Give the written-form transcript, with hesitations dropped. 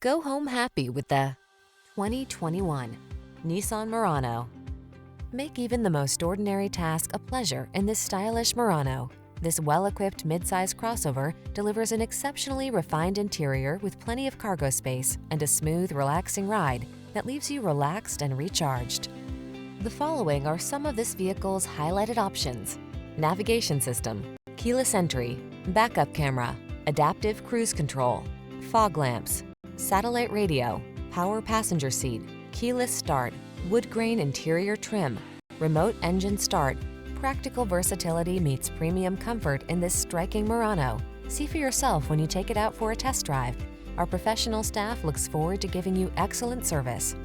Go home happy with the 2021 Nissan Murano. Make even the most ordinary task a pleasure in this stylish Murano. This well-equipped midsize crossover delivers an exceptionally refined interior with plenty of cargo space and a smooth, relaxing ride that leaves you relaxed and recharged. The following are some of this vehicle's highlighted options: navigation system, keyless entry, backup camera, adaptive cruise control, fog lamps, satellite radio, power passenger seat, keyless start, woodgrain interior trim, remote engine start. Practical versatility meets premium comfort in this striking Murano. See for yourself when you take it out for a test drive. Our professional staff looks forward to giving you excellent service.